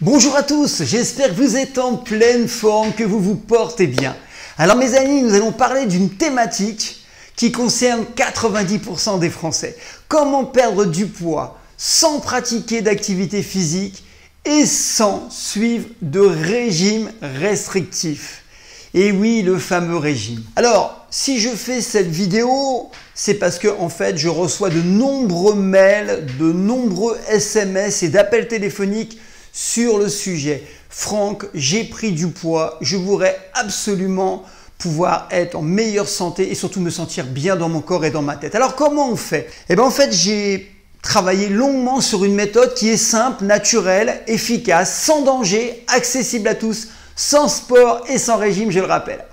Bonjour à tous, j'espère que vous êtes en pleine forme, que vous vous portez bien. Alors mes amis, nous allons parler d'une thématique qui concerne 90% des Français. Comment perdre du poids sans pratiquer d'activité physique et sans suivre de régime restrictif. Et oui, le fameux régime. Alors, si je fais cette vidéo, c'est parce que en fait, je reçois de nombreux mails, de nombreux SMS et d'appels téléphoniques sur le sujet. Franck, j'ai pris du poids, je voudrais absolument pouvoir être en meilleure santé et surtout me sentir bien dans mon corps et dans ma tête. Alors comment on fait? Eh bien en fait, j'ai travaillé longuement sur une méthode qui est simple, naturelle, efficace, sans danger, accessible à tous, sans sport et sans régime, je le rappelle.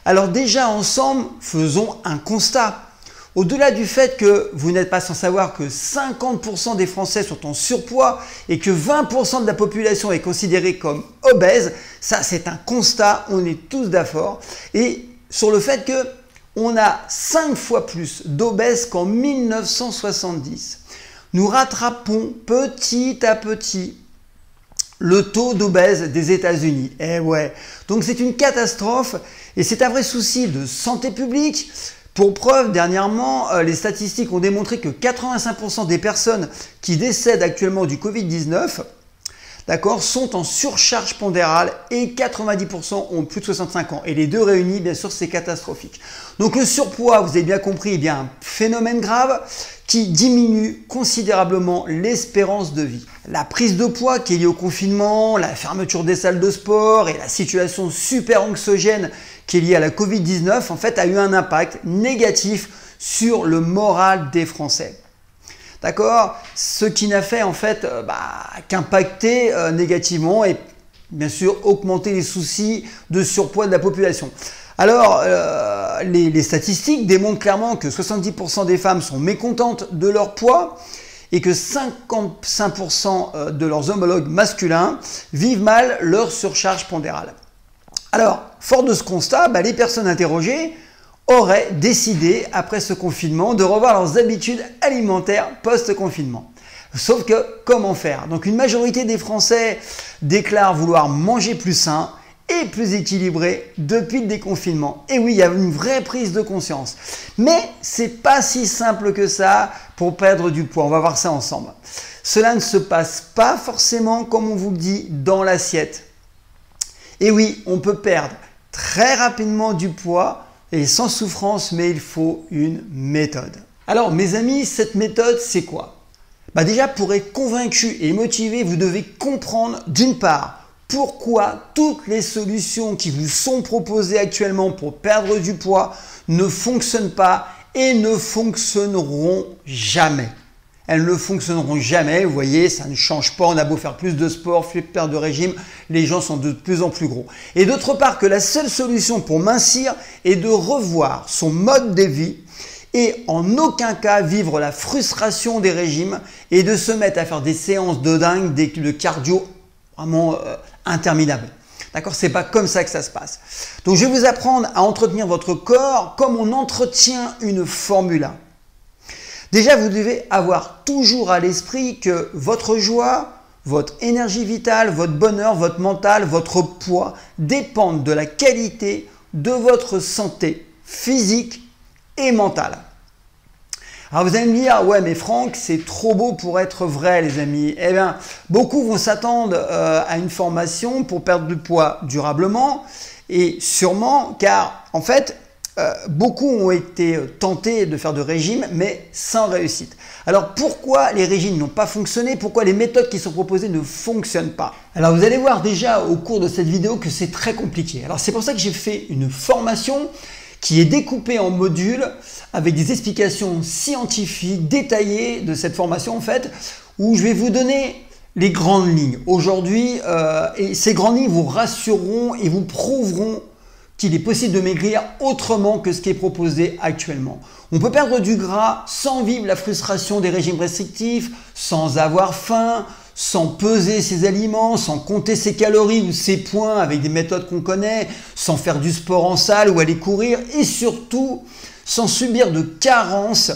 Alors déjà ensemble, faisons un constat. Au-delà du fait que vous n'êtes pas sans savoir que 50% des Français sont en surpoids et que 20% de la population est considérée comme obèse, ça c'est un constat, on est tous d'accord. Et sur le fait qu'on a 5 fois plus d'obèses qu'en 1970. Nous rattrapons petit à petit le taux d'obèse des États-Unis. Eh ouais, donc c'est une catastrophe et c'est un vrai souci de santé publique. Pour preuve, dernièrement, les statistiques ont démontré que 85% des personnes qui décèdent actuellement du Covid-19 sont en surcharge pondérale et 90% ont plus de 65 ans. Et les deux réunis, bien sûr, c'est catastrophique. Donc le surpoids, vous avez bien compris, est bien un phénomène grave qui diminue considérablement l'espérance de vie. La prise de poids qui est liée au confinement, la fermeture des salles de sport et la situation super anxiogène qui est liée à la Covid-19, en fait, a eu un impact négatif sur le moral des Français. D'accord? Ce qui n'a fait en fait qu'impacter négativement et bien sûr augmenter les soucis de surpoids de la population. Alors, les statistiques démontrent clairement que 70% des femmes sont mécontentes de leur poids et que 55% de leurs homologues masculins vivent mal leur surcharge pondérale. Alors, fort de ce constat, les personnes interrogées auraient décidé, après ce confinement, de revoir leurs habitudes alimentaires post-confinement. Sauf que, comment faire? Donc, une majorité des Français déclarent vouloir manger plus sain et plus équilibré depuis le déconfinement. Et oui, il y a une vraie prise de conscience. Mais c'est pas si simple que ça pour perdre du poids. On va voir ça ensemble. Cela ne se passe pas forcément, comme on vous le dit, dans l'assiette. Et oui, on peut perdre très rapidement du poids et sans souffrance, mais il faut une méthode. Alors mes amis, cette méthode, c'est quoi? Déjà, pour être convaincu et motivé, vous devez comprendre d'une part pourquoi toutes les solutions qui vous sont proposées actuellement pour perdre du poids ne fonctionnent pas et ne fonctionneront jamais. Elles ne fonctionneront jamais, vous voyez, ça ne change pas, on a beau faire plus de sport, plus perdre de régime, les gens sont de plus en plus gros. Et d'autre part que la seule solution pour mincir est de revoir son mode de vie et en aucun cas vivre la frustration des régimes et de se mettre à faire des séances de dingue, de cardio vraiment interminables. D'accord? C'est pas comme ça que ça se passe. Donc je vais vous apprendre à entretenir votre corps comme on entretient une Formule 1. Déjà, vous devez avoir toujours à l'esprit que votre joie, votre énergie vitale, votre bonheur, votre mental, votre poids dépendent de la qualité de votre santé physique et mentale. Alors vous allez me dire, ouais mais Franck, c'est trop beau pour être vrai les amis. Eh bien, beaucoup vont s'attendre à une formation pour perdre du poids durablement et sûrement car en fait, beaucoup ont été tentés de faire de régime, mais sans réussite. Alors pourquoi les régimes n'ont pas fonctionné? Pourquoi les méthodes qui sont proposées ne fonctionnent pas? Alors vous allez voir déjà au cours de cette vidéo que c'est très compliqué. Alors c'est pour ça que j'ai fait une formation qui est découpée en modules avec des explications scientifiques détaillées de cette formation en fait, où je vais vous donner les grandes lignes aujourd'hui et ces grandes lignes vous rassureront et vous prouveront qu'il est possible de maigrir autrement que ce qui est proposé actuellement. On peut perdre du gras sans vivre la frustration des régimes restrictifs, sans avoir faim, sans peser ses aliments, sans compter ses calories ou ses points avec des méthodes qu'on connaît, sans faire du sport en salle ou aller courir et surtout sans subir de carences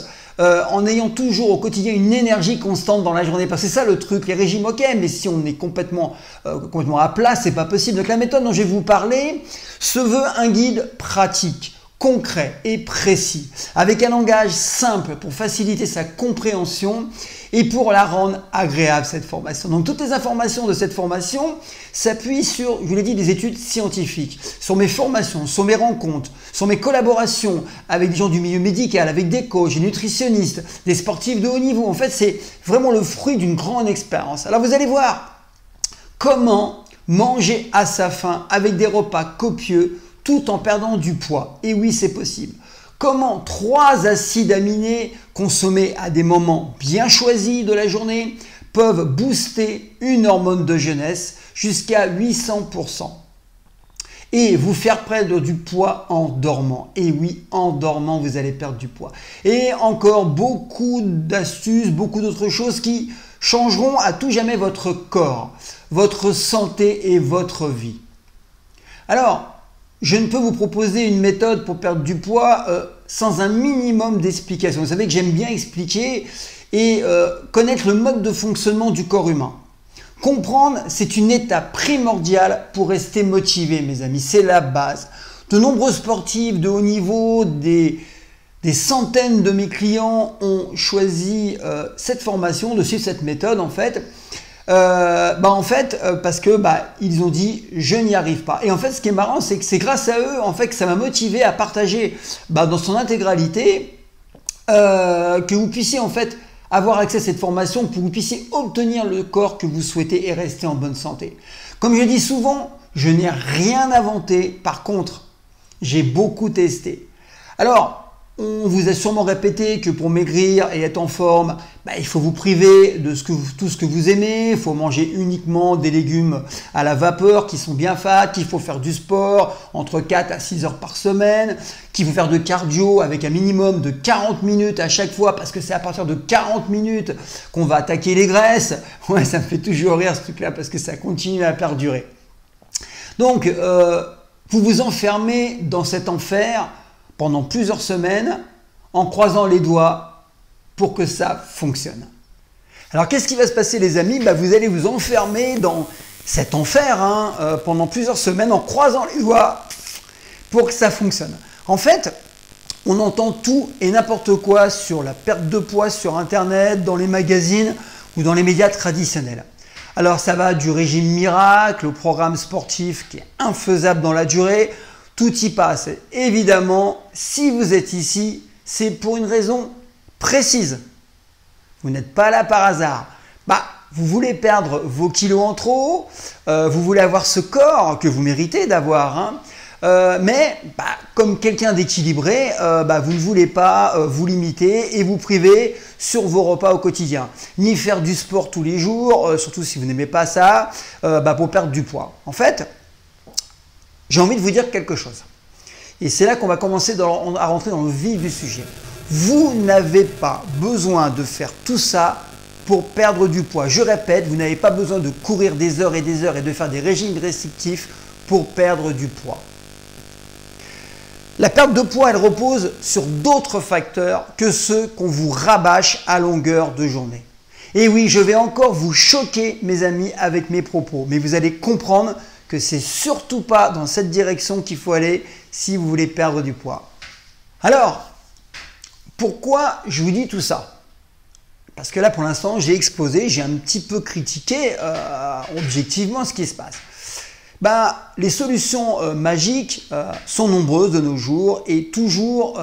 en ayant toujours au quotidien une énergie constante dans la journée. Parce que c'est ça le truc, les régimes ok, mais si on est complètement à plat, c'est pas possible. Donc la méthode dont je vais vous parler se veut un guide pratique, concret et précis, avec un langage simple pour faciliter sa compréhension et pour la rendre agréable, cette formation. Donc toutes les informations de cette formation s'appuient sur, je vous l'ai dit, des études scientifiques, sur mes formations, sur mes rencontres, sur mes collaborations avec des gens du milieu médical, avec des coachs, des nutritionnistes, des sportifs de haut niveau. En fait, c'est vraiment le fruit d'une grande expérience. Alors vous allez voir comment manger à sa faim avec des repas copieux tout en perdant du poids. Et oui, c'est possible. Comment 3 acides aminés consommés à des moments bien choisis de la journée peuvent booster une hormone de jeunesse jusqu'à 800% et vous faire perdre du poids en dormant. Et oui, en dormant, vous allez perdre du poids. Et encore beaucoup d'astuces, beaucoup d'autres choses qui changeront à tout jamais votre corps, votre santé et votre vie. Alors, je ne peux vous proposer une méthode pour perdre du poids sans un minimum d'explication. Vous savez que j'aime bien expliquer et connaître le mode de fonctionnement du corps humain. Comprendre, c'est une étape primordiale pour rester motivé, mes amis. C'est la base. De nombreux sportifs de haut niveau, des centaines de mes clients ont choisi cette formation, de suivre cette méthode en fait. Parce que ils ont dit je n'y arrive pas. Et en fait, ce qui est marrant, c'est que c'est grâce à eux en fait que ça m'a motivé à partager dans son intégralité que vous puissiez en fait avoir accès à cette formation, pour que vous puissiez obtenir le corps que vous souhaitez et rester en bonne santé. Comme je dis souvent, je n'ai rien inventé. Par contre, j'ai beaucoup testé. Alors, on vous a sûrement répété que pour maigrir et être en forme, il faut vous priver de tout ce que vous aimez, il faut manger uniquement des légumes à la vapeur qui sont bien fats, qu'il faut faire du sport entre 4 à 6 heures par semaine, qu'il faut faire de cardio avec un minimum de 40 minutes à chaque fois parce que c'est à partir de 40 minutes qu'on va attaquer les graisses. Ouais, ça me fait toujours rire ce truc-là parce que ça continue à perdurer. Donc, vous vous enfermez dans cet enfer pendant plusieurs semaines en croisant les doigts pour que ça fonctionne. Alors qu'est-ce qui va se passer les amis? Vous allez vous enfermer dans cet enfer pendant plusieurs semaines en croisant les doigts pour que ça fonctionne. En fait, on entend tout et n'importe quoi sur la perte de poids sur internet, dans les magazines ou dans les médias traditionnels. Alors ça va du régime miracle au programme sportif qui est infaisable dans la durée. Tout y passe. Évidemment, si vous êtes ici, c'est pour une raison précise. Vous n'êtes pas là par hasard. Vous voulez perdre vos kilos en trop, vous voulez avoir ce corps que vous méritez d'avoir, mais comme quelqu'un d'équilibré, vous ne voulez pas vous limiter et vous priver sur vos repas au quotidien. Ni faire du sport tous les jours, surtout si vous n'aimez pas ça, pour perdre du poids. En fait, j'ai envie de vous dire quelque chose. Et c'est là qu'on va commencer à rentrer dans le vif du sujet. Vous n'avez pas besoin de faire tout ça pour perdre du poids. Je répète, vous n'avez pas besoin de courir des heures et des heures et de faire des régimes restrictifs pour perdre du poids. La perte de poids, elle repose sur d'autres facteurs que ceux qu'on vous rabâche à longueur de journée. Et oui, je vais encore vous choquer, mes amis, avec mes propos, mais vous allez comprendre que c'est surtout pas dans cette direction qu'il faut aller si vous voulez perdre du poids. Alors, pourquoi je vous dis tout ça? Parce que là, pour l'instant, j'ai exposé, j'ai un petit peu critiqué objectivement ce qui se passe. Les solutions magiques sont nombreuses de nos jours et toujours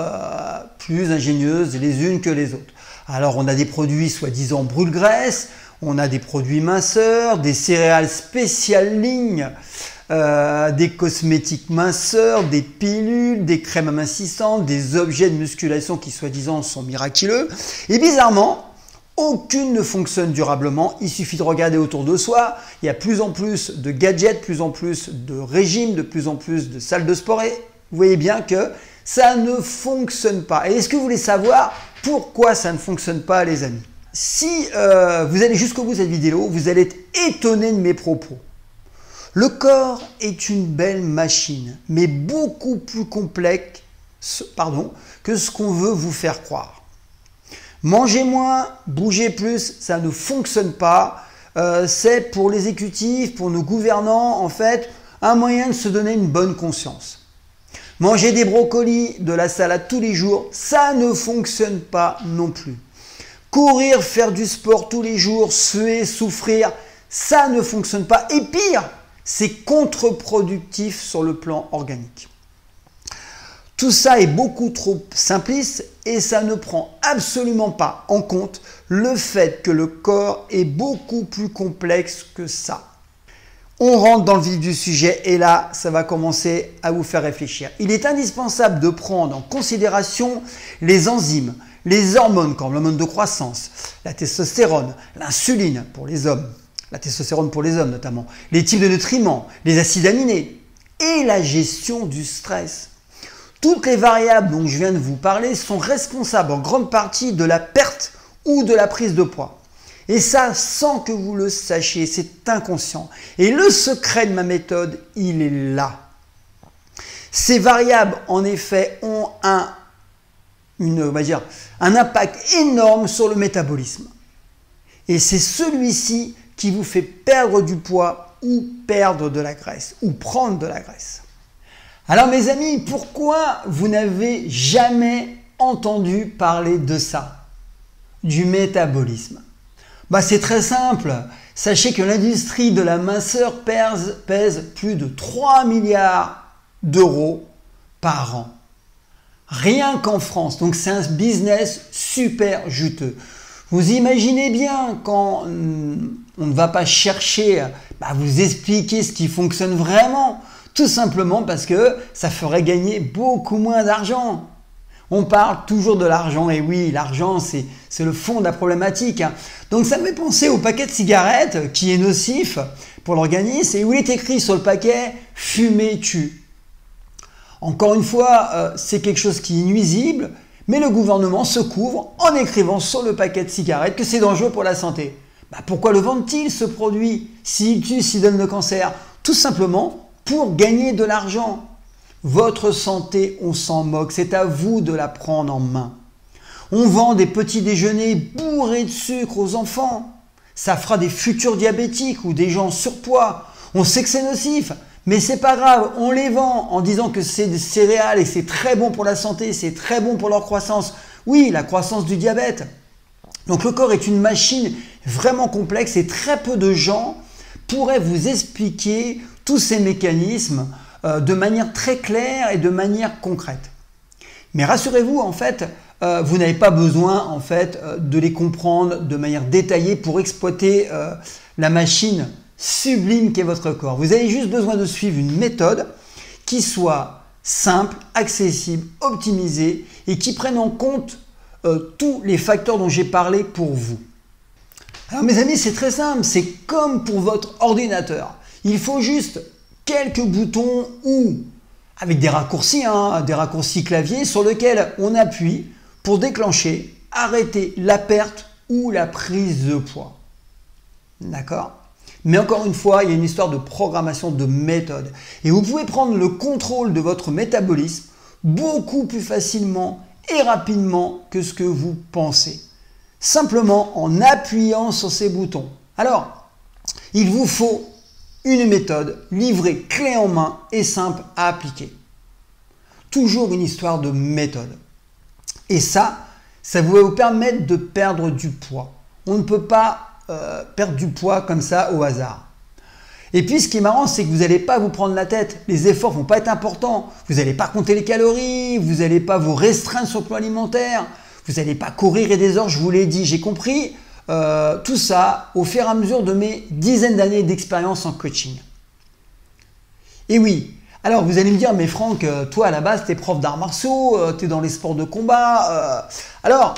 plus ingénieuses les unes que les autres. Alors, on a des produits soi-disant brûle-graisse, on a des produits minceurs, des céréales spéciales lignes, des cosmétiques minceurs, des pilules, des crèmes amincissantes, des objets de musculation qui soi-disant sont miraculeux. Et bizarrement, aucune ne fonctionne durablement. Il suffit de regarder autour de soi. Il y a plus en plus de gadgets, plus en plus de régimes, de plus en plus de salles de sport. Et vous voyez bien que ça ne fonctionne pas. Et est-ce que vous voulez savoir pourquoi ça ne fonctionne pas, les amis? Si vous allez jusqu'au bout de cette vidéo, vous allez être étonné de mes propos. Le corps est une belle machine, mais beaucoup plus complexe que ce qu'on veut vous faire croire. Manger moins, bouger plus, ça ne fonctionne pas. C'est pour les exécutifs, pour nos gouvernants, en fait, un moyen de se donner une bonne conscience. Manger des brocolis, de la salade tous les jours, ça ne fonctionne pas non plus. Courir, faire du sport tous les jours, suer, souffrir, ça ne fonctionne pas. Et pire, c'est contre-productif sur le plan organique. Tout ça est beaucoup trop simpliste et ça ne prend absolument pas en compte le fait que le corps est beaucoup plus complexe que ça. On rentre dans le vif du sujet et là, ça va commencer à vous faire réfléchir. Il est indispensable de prendre en considération les enzymes, les hormones comme l'hormone de croissance, la testostérone, l'insuline pour les hommes, la testostérone pour les hommes notamment, les types de nutriments, les acides aminés et la gestion du stress. Toutes les variables dont je viens de vous parler sont responsables en grande partie de la perte ou de la prise de poids. Et ça, sans que vous le sachiez, c'est inconscient. Et le secret de ma méthode, il est là. Ces variables, en effet, ont un impact énorme sur le métabolisme. Et c'est celui-ci qui vous fait perdre du poids ou perdre de la graisse, ou prendre de la graisse. Alors mes amis, pourquoi vous n'avez jamais entendu parler de ça, du métabolisme? C'est très simple. Sachez que l'industrie de la minceur pèse plus de 3 milliards d'euros par an. Rien qu'en France. Donc c'est un business super juteux. Vous imaginez bien quand on ne va pas chercher à vous expliquer ce qui fonctionne vraiment, tout simplement parce que ça ferait gagner beaucoup moins d'argent. On parle toujours de l'argent, et oui, l'argent, c'est le fond de la problématique. Donc ça me fait penser au paquet de cigarettes qui est nocif pour l'organisme et où il est écrit sur le paquet « Fumer tue ». Encore une fois, c'est quelque chose qui est nuisible, mais le gouvernement se couvre en écrivant sur le paquet de cigarettes que c'est dangereux pour la santé. Pourquoi le vendent-ils ce produit s'il tue, s'il donne le cancer? Tout simplement pour gagner de l'argent. Votre santé, on s'en moque, c'est à vous de la prendre en main. On vend des petits déjeuners bourrés de sucre aux enfants. Ça fera des futurs diabétiques ou des gens en surpoids. On sait que c'est nocif, mais c'est pas grave, on les vend en disant que c'est des céréales et c'est très bon pour la santé, c'est très bon pour leur croissance. Oui, la croissance du diabète. Donc le corps est une machine vraiment complexe et très peu de gens pourraient vous expliquer tous ces mécanismes de manière très claire et de manière concrète. Mais rassurez-vous, en fait, vous n'avez pas besoin en fait, de les comprendre de manière détaillée pour exploiter la machine sublime qu'est votre corps. Vous avez juste besoin de suivre une méthode qui soit simple, accessible, optimisée et qui prenne en compte tous les facteurs dont j'ai parlé pour vous. Alors mes amis, c'est très simple, c'est comme pour votre ordinateur. Il faut juste quelques boutons ou avec des raccourcis clavier sur lesquels on appuie pour déclencher, arrêter la perte ou la prise de poids. D'accord? Mais encore une fois, il y a une histoire de programmation, de méthode. Et vous pouvez prendre le contrôle de votre métabolisme beaucoup plus facilement et rapidement que ce que vous pensez. Simplement en appuyant sur ces boutons. Alors, il vous faut une méthode livrée clé en main et simple à appliquer. Toujours une histoire de méthode. Et ça va vous permettre de perdre du poids. On ne peut pas perdre du poids comme ça au hasard. Et puis ce qui est marrant, c'est que vous n'allez pas vous prendre la tête. Les efforts ne vont pas être importants. Vous n'allez pas compter les calories, vous n'allez pas vous restreindre sur le plan alimentaire, vous n'allez pas courir et des heures, je vous l'ai dit, j'ai compris. Tout ça au fur et à mesure de mes dizaines d'années d'expérience en coaching. Et oui, alors vous allez me dire, mais Franck, toi à la base, tu es prof d'arts martiaux, tu es dans les sports de combat. Alors,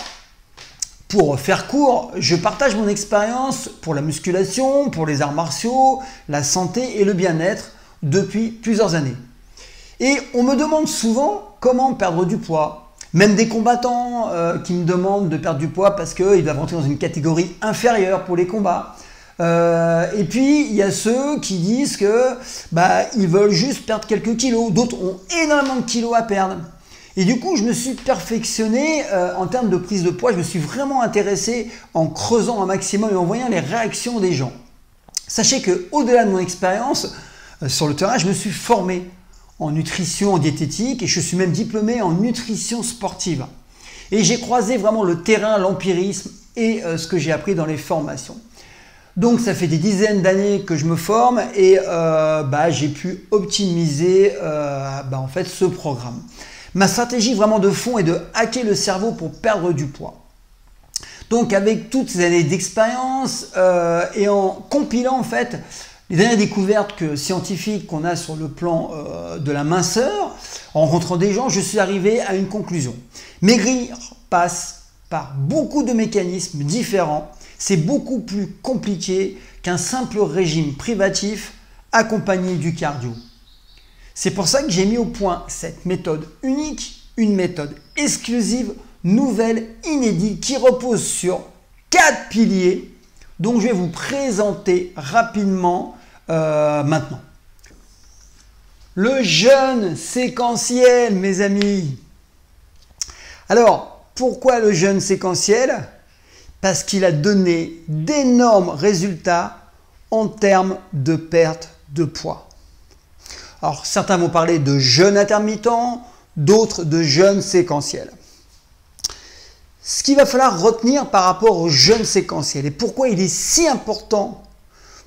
pour faire court, je partage mon expérience pour la musculation, pour les arts martiaux, la santé et le bien-être depuis plusieurs années. Et on me demande souvent comment perdre du poids. Même des combattants qui me demandent de perdre du poids parce qu'ils doivent rentrer dans une catégorie inférieure pour les combats. Et puis, il y a ceux qui disent que ils veulent juste perdre quelques kilos. D'autres ont énormément de kilos à perdre. Et du coup, je me suis perfectionné en termes de prise de poids. Je me suis vraiment intéressé en creusant un maximum et en voyant les réactions des gens. Sachez qu'au-delà de mon expérience sur le terrain, je me suis formé en nutrition, en diététique et je suis même diplômé en nutrition sportive. Et j'ai croisé vraiment le terrain, l'empirisme et ce que j'ai appris dans les formations. Donc ça fait des dizaines d'années que je me forme et j'ai pu optimiser en fait ce programme. Ma stratégie vraiment de fond est de hacker le cerveau pour perdre du poids. Donc avec toutes ces années d'expérience et en compilant en fait les dernières découvertes scientifiques qu'on a sur le plan de la minceur, en rencontrant des gens, je suis arrivé à une conclusion. Maigrir passe par beaucoup de mécanismes différents. C'est beaucoup plus compliqué qu'un simple régime privatif accompagné du cardio. C'est pour ça que j'ai mis au point cette méthode unique, une méthode exclusive, nouvelle, inédite, qui repose sur 4 piliers dont je vais vous présenter rapidement maintenant. Le jeûne séquentiel, mes amis. Alors, pourquoi le jeûne séquentiel? Parce qu'il a donné d'énormes résultats en termes de perte de poids. Alors, certains vont parler de jeûne intermittent, d'autres de jeûne séquentiel. Ce qu'il va falloir retenir par rapport au jeûne séquentiel et pourquoi il est si important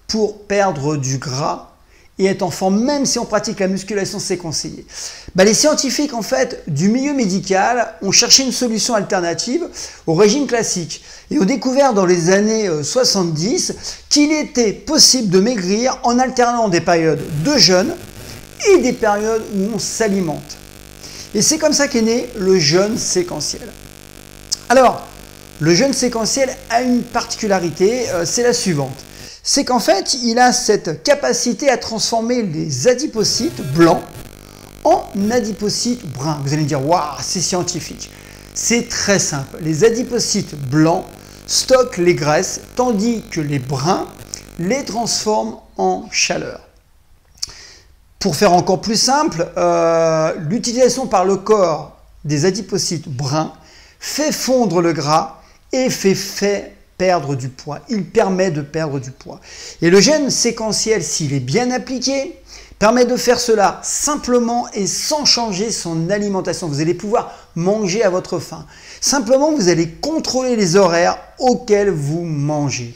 pour perdre du gras et être en forme, même si on pratique la musculation, c'est conseillé. Les scientifiques en fait du milieu médical ont cherché une solution alternative au régime classique et ont découvert dans les années 70 qu'il était possible de maigrir en alternant des périodes de jeûne et des périodes où on s'alimente. Et c'est comme ça qu'est né le jeûne séquentiel. Alors, le jeûne séquentiel a une particularité, c'est la suivante. C'est qu'en fait, il a cette capacité à transformer les adipocytes blancs en adipocytes bruns. Vous allez me dire, waouh, c'est scientifique. C'est très simple. Les adipocytes blancs stockent les graisses, tandis que les bruns les transforment en chaleur. Pour faire encore plus simple, l'utilisation par le corps des adipocytes bruns fait fondre le gras et fait perdre du poids. Il permet de perdre du poids. Et le jeûne séquentiel, s'il est bien appliqué, permet de faire cela simplement et sans changer son alimentation. Vous allez pouvoir manger à votre faim. Simplement, vous allez contrôler les horaires auxquels vous mangez.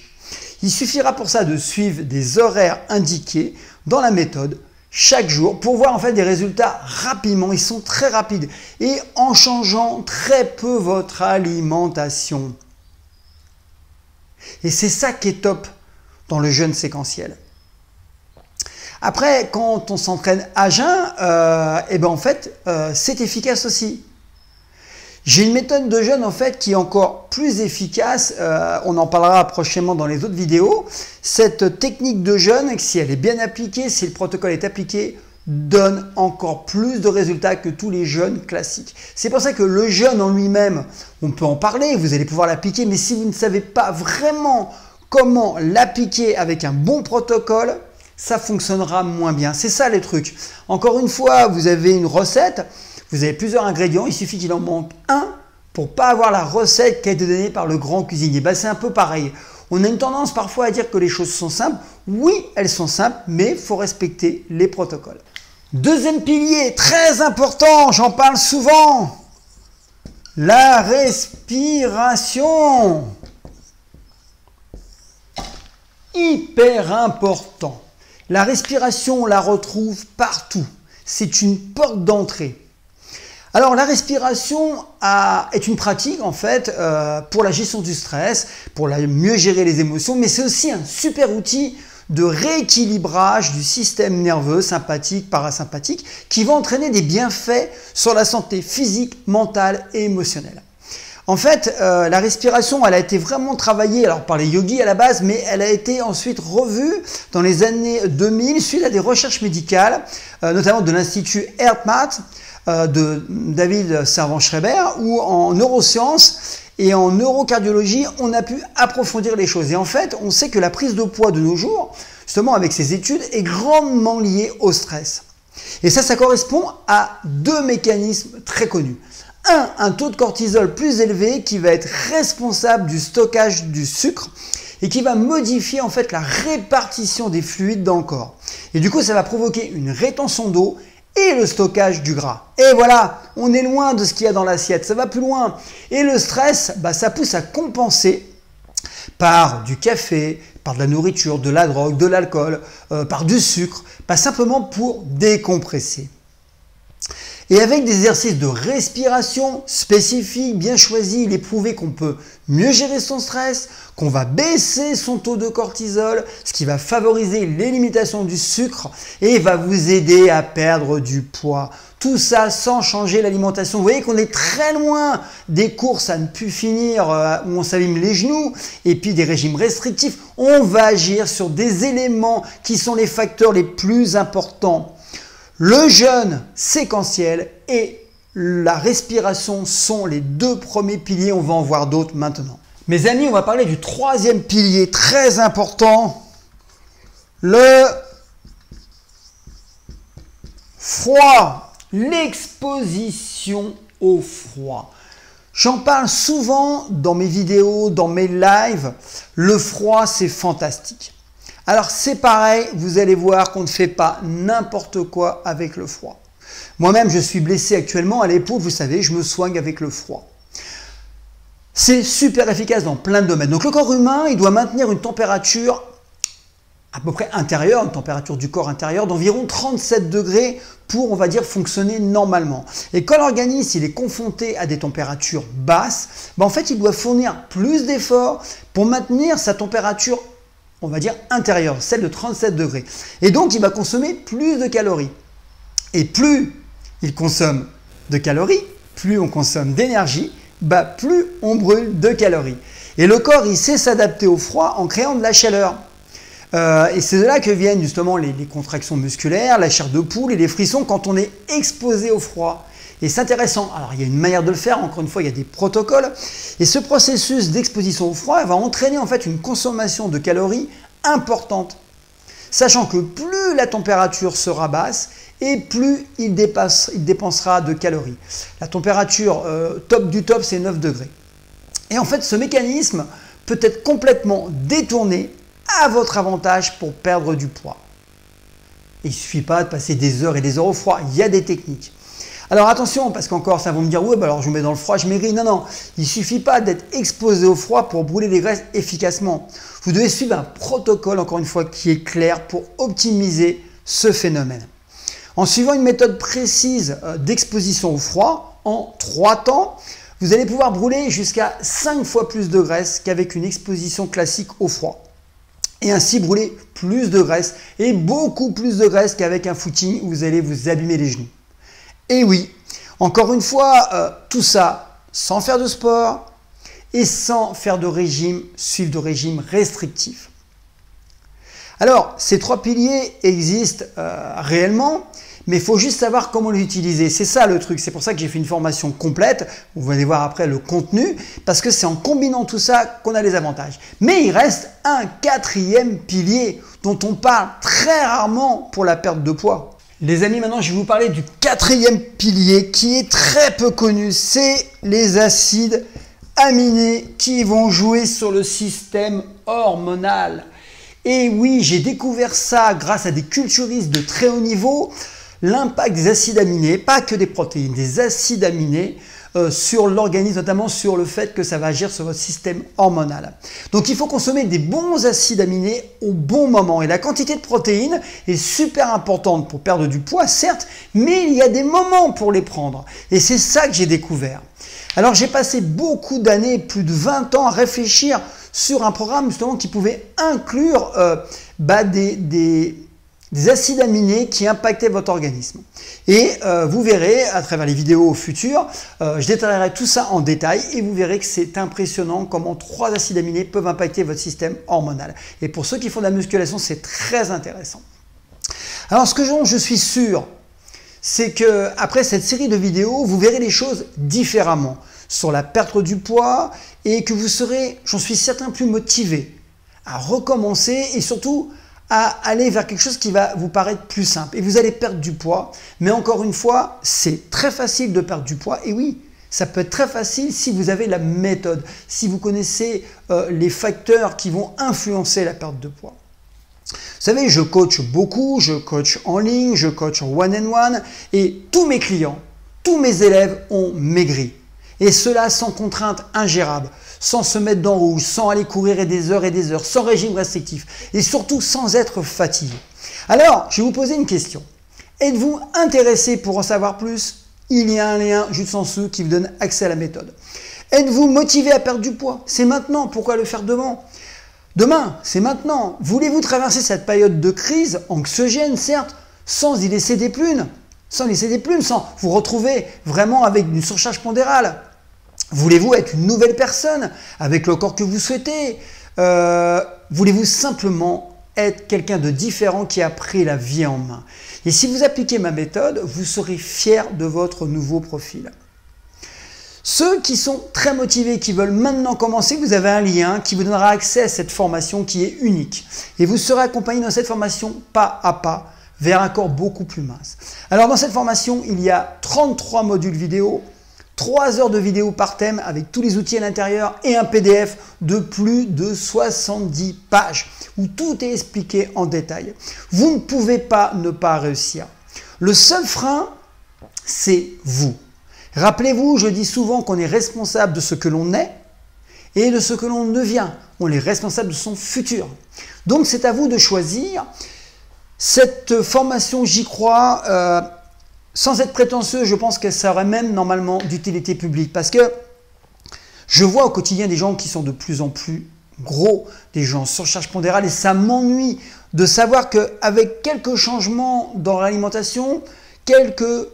Il suffira pour ça de suivre des horaires indiqués dans la méthode chaque jour pour voir en fait des résultats rapidement. Ils sont très rapides et en changeant très peu votre alimentation. Et c'est ça qui est top dans le jeûne séquentiel. Après, quand on s'entraîne à jeun, c'est efficace aussi. J'ai une méthode de jeûne en fait qui est encore plus efficace. On en parlera prochainement dans les autres vidéos. Cette technique de jeûne, si elle est bien appliquée, si le protocole est appliqué, donne encore plus de résultats que tous les jeûnes classiques. C'est pour ça que le jeûne en lui-même, on peut en parler, vous allez pouvoir l'appliquer, mais si vous ne savez pas vraiment comment l'appliquer avec un bon protocole, ça fonctionnera moins bien. C'est ça les trucs. Encore une fois, vous avez une recette, vous avez plusieurs ingrédients, il suffit qu'il en manque un pour ne pas avoir la recette qui a été donnée par le grand cuisinier. C'est un peu pareil. On a une tendance parfois à dire que les choses sont simples. Oui, elles sont simples, mais il faut respecter les protocoles. Deuxième pilier, très important, j'en parle souvent, la respiration. Hyper important. La respiration, on la retrouve partout. C'est une porte d'entrée. Alors la respiration est une pratique en fait pour la gestion du stress, pour mieux gérer les émotions, mais c'est aussi un super outil de rééquilibrage du système nerveux sympathique, parasympathique, qui va entraîner des bienfaits sur la santé physique, mentale et émotionnelle. En fait, la respiration, elle a été vraiment travaillée par les yogis à la base, mais elle a été ensuite revue dans les années 2000 suite à des recherches médicales, notamment de l'Institut HeartMath de David Servan-Schreiber, où en neurosciences et en neurocardiologie, on a pu approfondir les choses. Et en fait, on sait que la prise de poids de nos jours, justement avec ces études, est grandement liée au stress. Et ça correspond à deux mécanismes très connus. Un taux de cortisol plus élevé qui va être responsable du stockage du sucre et qui va modifier en fait la répartition des fluides dans le corps. Et du coup, ça va provoquer une rétention d'eau et le stockage du gras. Et voilà, on est loin de ce qu'il y a dans l'assiette, ça va plus loin. Et le stress, ça pousse à compenser par du café, par de la nourriture, de la drogue, de l'alcool, par du sucre, simplement pour décompresser. Et avec des exercices de respiration spécifiques, bien choisis, il est prouvé qu'on peut mieux gérer son stress, qu'on va baisser son taux de cortisol, ce qui va favoriser l'élimination du sucre et va vous aider à perdre du poids. Tout ça sans changer l'alimentation. Vous voyez qu'on est très loin des courses à ne plus finir où on s'abîme les genoux et puis des régimes restrictifs. On va agir sur des éléments qui sont les facteurs les plus importants. Le jeûne séquentiel et la respiration sont les deux premiers piliers. On va en voir d'autres maintenant. Mes amis, on va parler du troisième pilier très important, le froid, l'exposition au froid. J'en parle souvent dans mes vidéos, dans mes lives. Le froid, c'est fantastique. Alors c'est pareil, vous allez voir qu'on ne fait pas n'importe quoi avec le froid. Moi-même, je suis blessé actuellement à l'épaule, vous savez, je me soigne avec le froid. C'est super efficace dans plein de domaines. Donc le corps humain, il doit maintenir une température à peu près intérieure, une température du corps intérieur d'environ 37 degrés pour, on va dire, fonctionner normalement. Et quand l'organisme il est confronté à des températures basses, en fait, il doit fournir plus d'efforts pour maintenir sa température, on va dire, intérieure, celle de 37 degrés. Et donc, il va consommer plus de calories. Et plus il consomme de calories, plus on consomme d'énergie, plus on brûle de calories. Et le corps, il sait s'adapter au froid en créant de la chaleur. Et c'est de là que viennent justement les contractions musculaires, la chair de poule et les frissons quand on est exposé au froid. Et c'est intéressant. Alors, il y a une manière de le faire. Encore une fois, il y a des protocoles. Et ce processus d'exposition au froid va entraîner en fait une consommation de calories importante. Sachant que plus la température sera basse et plus il dépensera de calories. La température top du top, c'est 9 degrés. Et en fait, ce mécanisme peut être complètement détourné à votre avantage pour perdre du poids. Il ne suffit pas de passer des heures et des heures au froid. Il y a des techniques. Alors attention, parce qu'encore, ça va me dire, ouais, alors je me mets dans le froid, je maigris. Non, non, il ne suffit pas d'être exposé au froid pour brûler les graisses efficacement. Vous devez suivre un protocole, encore une fois, qui est clair pour optimiser ce phénomène. En suivant une méthode précise d'exposition au froid, en 3 temps, vous allez pouvoir brûler jusqu'à 5 fois plus de graisse qu'avec une exposition classique au froid. Et ainsi brûler plus de graisse et beaucoup plus de graisse qu'avec un footing où vous allez vous abîmer les genoux. Et oui, encore une fois, tout ça sans faire de sport et sans faire de régime, suivre de régime restrictif. Alors, ces 3 piliers existent réellement, mais il faut juste savoir comment les utiliser. C'est ça le truc, c'est pour ça que j'ai fait une formation complète. Vous allez voir après le contenu, parce que c'est en combinant tout ça qu'on a les avantages. Mais il reste un 4e pilier dont on parle très rarement pour la perte de poids. Les amis, maintenant je vais vous parler du 4e pilier qui est très peu connu. C'est les acides aminés qui vont jouer sur le système hormonal. Et oui, j'ai découvert ça grâce à des culturistes de très haut niveau. L'impact des acides aminés, pas que des protéines, des acides aminés sur l'organisme, notamment sur le fait que ça va agir sur votre système hormonal. Donc il faut consommer des bons acides aminés au bon moment. Et la quantité de protéines est super importante pour perdre du poids, certes, mais il y a des moments pour les prendre. Et c'est ça que j'ai découvert. Alors j'ai passé beaucoup d'années, plus de 20 ans, à réfléchir sur un programme justement qui pouvait inclure des acides aminés qui impactaient votre organisme. Et vous verrez à travers les vidéos futures, je détaillerai tout ça en détail et vous verrez que c'est impressionnant comment 3 acides aminés peuvent impacter votre système hormonal. Et pour ceux qui font de la musculation, c'est très intéressant. Alors ce que je suis sûr, c'est que après cette série de vidéos, vous verrez les choses différemment sur la perte du poids et que vous serez, j'en suis certain, plus motivé à recommencer et surtout à aller vers quelque chose qui va vous paraître plus simple. Et vous allez perdre du poids. Mais encore une fois, c'est très facile de perdre du poids. Et oui, ça peut être très facile si vous avez la méthode, si vous connaissez les facteurs qui vont influencer la perte de poids. Vous savez, je coach beaucoup, je coach en ligne, je coach en one-on-one et tous mes clients, tous mes élèves ont maigri. Et cela sans contrainte ingérable, sans se mettre dans le rouge, sans aller courir des heures, sans régime restrictif et surtout sans être fatigué. Alors, je vais vous poser une question. Êtes-vous intéressé pour en savoir plus? Il y a un lien juste en dessous qui vous donne accès à la méthode. Êtes-vous motivé à perdre du poids? C'est maintenant, pourquoi le faire demain? Demain, c'est maintenant. Voulez-vous traverser cette période de crise, anxiogène certes, sans y laisser des plumes, sans vous retrouver vraiment avec une surcharge pondérale? Voulez-vous être une nouvelle personne avec le corps que vous souhaitez? Voulez-vous simplement être quelqu'un de différent qui a pris la vie en main? Et si vous appliquez ma méthode, vous serez fier de votre nouveau profil. Ceux qui sont très motivés, qui veulent maintenant commencer, vous avez un lien qui vous donnera accès à cette formation qui est unique. Et vous serez accompagné dans cette formation pas à pas vers un corps beaucoup plus mince. Alors dans cette formation, il y a 33 modules vidéo, 3 heures de vidéo par thème avec tous les outils à l'intérieur et un PDF de plus de 70 pages où tout est expliqué en détail. Vous ne pouvez pas ne pas réussir. Le seul frein, c'est vous. Rappelez-vous, je dis souvent qu'on est responsable de ce que l'on est et de ce que l'on devient. On est responsable de son futur. Donc c'est à vous de choisir. Cette formation, j'y crois, sans être prétentieux, je pense qu'elle serait même normalement d'utilité publique. Parce que je vois au quotidien des gens qui sont de plus en plus gros, des gens en surcharge pondérale, et ça m'ennuie de savoir qu'avec quelques changements dans l'alimentation, quelques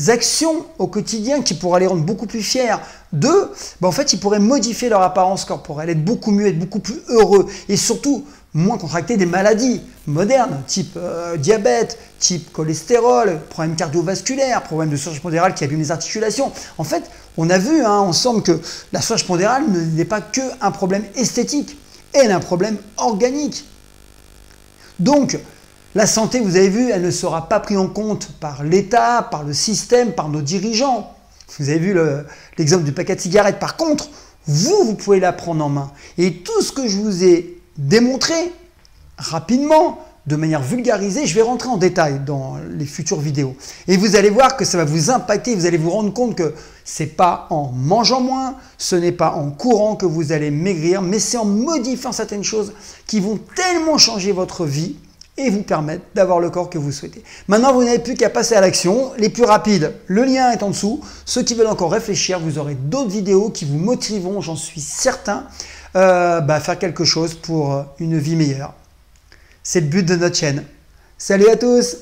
actions au quotidien qui pourraient les rendre beaucoup plus fiers d'eux, en fait, ils pourraient modifier leur apparence corporelle, être beaucoup mieux, être beaucoup plus heureux et surtout moins contracter des maladies modernes, type diabète, type cholestérol, problème cardiovasculaire, problème de surcharge pondérale qui abîme les articulations. En fait, on a vu ensemble que la surcharge pondérale n'est pas qu'un problème esthétique, elle est un problème organique. Donc, la santé, vous avez vu, elle ne sera pas prise en compte par l'État, par le système, par nos dirigeants. Vous avez vu l'exemple du paquet de cigarettes. Par contre, vous pouvez la prendre en main. Et tout ce que je vous ai démontré rapidement, de manière vulgarisée, je vais rentrer en détail dans les futures vidéos. Et vous allez voir que ça va vous impacter, vous allez vous rendre compte que ce n'est pas en mangeant moins, ce n'est pas en courant que vous allez maigrir, mais c'est en modifiant certaines choses qui vont tellement changer votre vie et vous permettre d'avoir le corps que vous souhaitez. Maintenant, vous n'avez plus qu'à passer à l'action. Les plus rapides, le lien est en dessous. Ceux qui veulent encore réfléchir, vous aurez d'autres vidéos qui vous motiveront, j'en suis certain, à faire quelque chose pour une vie meilleure. C'est le but de notre chaîne. Salut à tous!